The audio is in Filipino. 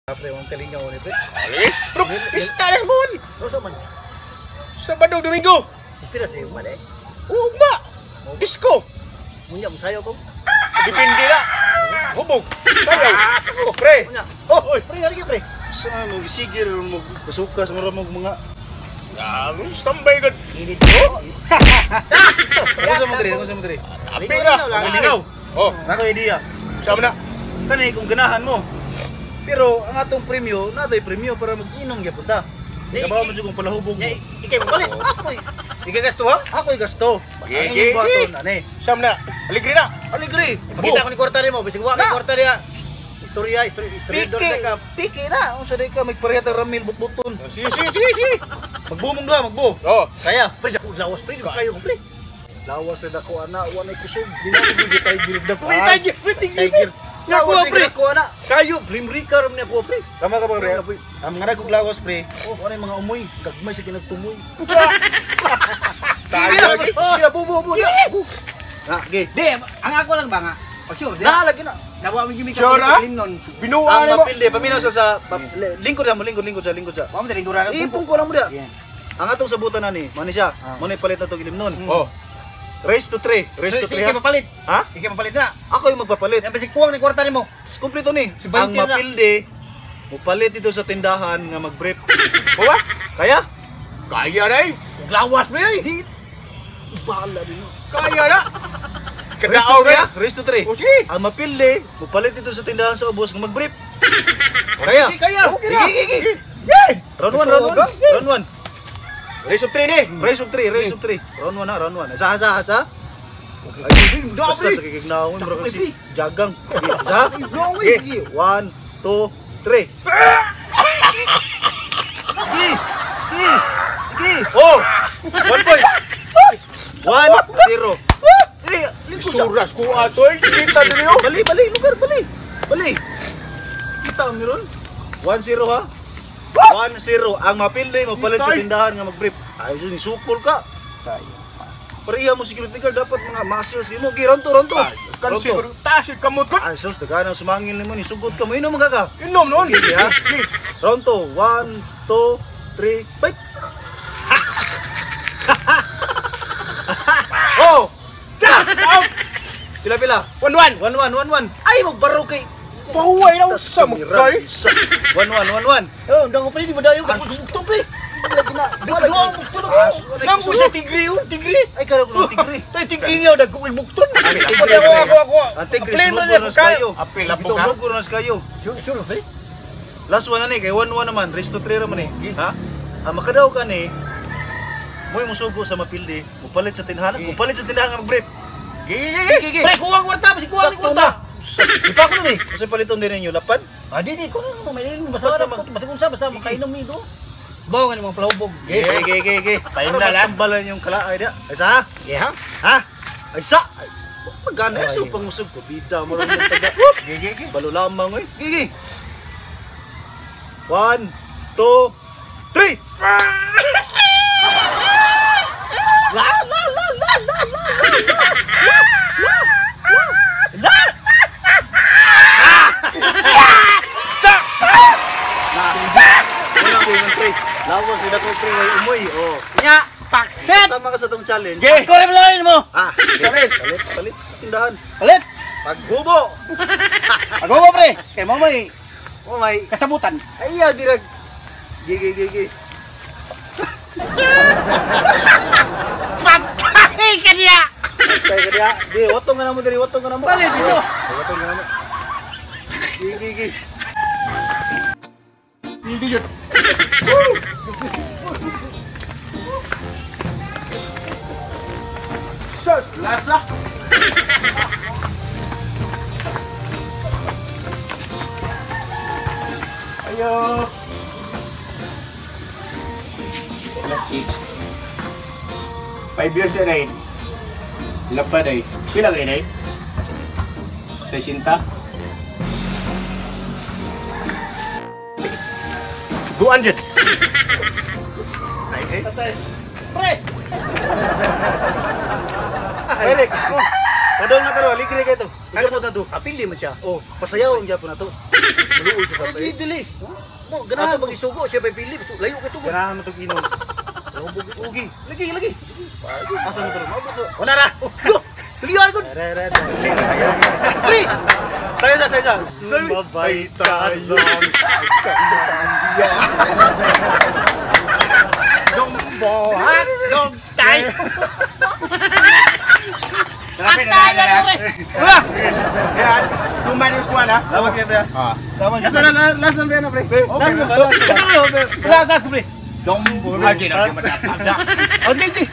Pre, ang kalingaw ni pre. Ali, bro, pista mo. Rosa man. Sabado, Domingo. Ispiras ni man eh. Ugma. Disco. Munya mo sayo ko. Depende na. Hubog. Sayaw. Oh, pre. Munya. Oh, oy. Pre, naligi pre. Sa mo sigir mo kasuka sa mga Standby ka. Init ko. Ano sa mo diri? Pira. Lingaw. Oh, Nako idea. sama na. Kani kung ganahan mo. Pero ang atong premyo, natoy premyo para mag-inom gyapon ta. Kabaw mo sigong palahubog mo. Ikay mo palit. Ako eh. Igagasto ha? Ako igasto. Ang Gigi. baton ani. Sama na. Aligri na. Aligri. Pakita ko ni kwarta mo, bisig wa kay kwarta niya. Istorya Piki ka. Piki na. Unsa day ka magpareha ta ramil butbuton. Sige. Magbumong duha, magbo. Oh, Kaya. Pre, ako lawas pre, kayo ko pre. Lawas na ako ana, wa nay kusog. Ginamit mo si Tiger. Pre, Tiger, Tiger. Lawas pre. Ako ana. Kayo, Brimrika ram niya po pre. Tama ka ba, pre? Ang mga nagkog lawas, pre. Oh, ano yung mga umoy? Gagmay sa kinagtumoy. tayo lagi. Sila, bubo. Ha, ge. Di, ang ako lang ba nga? Pag sure, di. Nahalagi na. Nawa mo gimi ka Sure, ha? nun. Binuwa Ang mo. mapilde, paminaw sa lingkod mo, lingkod sa. Wa mo dali dura na. Ipong ko lang mo dia. Ang atong sabutan na ni, mani siya. Mani palit na to gilim nun. Oh, Race to 3. Race to 3 Ikay ha. papalit. Ha? Ikay papalit na. Ako yung magpapalit. Yan bisig kuwang ni kwarta nimo. Kumpleto ni. Si Ang Valentin na. mapilde, mupalit dito sa tindahan nga mag-brief. bawa. Kaya? Kaya na eh. Glawas pre. Di. Bahala din. Kaya na. Race Kadaaw to 3 ha. na. Race to 3. O, sige. Ang mapilde, mupalit dito sa tindahan sa ubos nga mag-brief. Kaya? Kaya. Okay na. Round 1, round 1. Race of 3 ni. Race of 3. Round 1 na, round 1. Sa. Basta sa kikignaon, bro kasi jagang. Sa? Okay. 1, 2, 3. Sige. Oh! 1 point. 1-0. Suras ko ato eh. Kita nyo. Bali, lugar, bali. Kita ang meron. 1-0 ha? 1-0. Ang mapilde mo palit sa tindahan nga mag-brief. Ayos ni sukol ka. Pariya mo security guard dapat mga muscles mo. Ronto. Kan siguro taas yung kamot ko. Ay sus, daganang sumangil nimo ni sugod ka mo. Inom mga ka. Inom noon. Okay, ha? Round 2. 1, 2, 3, fight. Oh! Out. Pila. 1-1. 1-1. Ay, magbaro kay. Pahuway na sa mukay. 1-1. Oh, ndang ko pre di mo dayo ka bukto pre. Lagi na. Wala bukto na. Nang mo sa tigri yun. Tigri. Ay, karo ko ng tigre. Tay tigri niya. Nagkuhay bukton. Tigre. Ako. Ang tigre, Play mo sunod na ko ako na kayo. Apil po ka. Sunod ko na kayo. Sure pre. Last one na ni, kay 1-1 naman. Race to 3 naman eh. Ha? Makadaw ka ni, mo yung musugo sa mapildi, mupalit sa tindahan nga mag-brief. Gigi. Pre, kuwang kwarta, bisig kuwang ni kwarta. Di pa ako nun eh. Kasi paliton din ninyo, lapan? Di, ko na mo may basta basta makainom ni do. Bawo nga mga palahubog. Gigi. Tayo Para na lang. matambalan yung kalaay dia. Ay sa? Yeah. Ha? Ay sa? Pagana sa pangusog ko, bida mo rin yung taga. Gigi. Balo lamang eh. Gigi. 1, 2, 3. Lawas sila ko pre ngay umoy. Oh. Nya, pakset. Sama ka sa tong challenge. Ko rin lang mo. Palit tindahan. Palit. Pagbubo. Ako mo pre. Kay mo may Oh my. kasabutan. Ayya dirag. Gigi. Patay ka niya. Kaya kaya. Di watong ka na mo diri, watong ka na mo. Palit dito. Watong ka na mo. Gigi. Hindi yun. Sus, lasa. Ayo. Alat chicks. 5 years na rin. Lapad ay. Pila rin ay? 60? 200. Pre. Eric. Oh. Padahal na pero aligre kayo to. Kaya mo na to. Apili man siya. Oh, pasayaw ang gyapon na to. Maluoy sa Ay, tatay. dili. Mo, ganahan pag isugo, siya pa pili. Layo ka tugon. Ganahan mo to inom. Ugi. Lagi. Asa mo to? Mabot to. Wala ra. Yo, tuliyan ko. Dili. Tayo sa. Sumabay tayo. Buhat dong tayo. Wala. Yan. 2 minus 1 ha. Tama kayo pre. Tama. Kasa na last lang na pre. Last na ba? Last pre. Dong buhat. Lagi na matapag. Okay.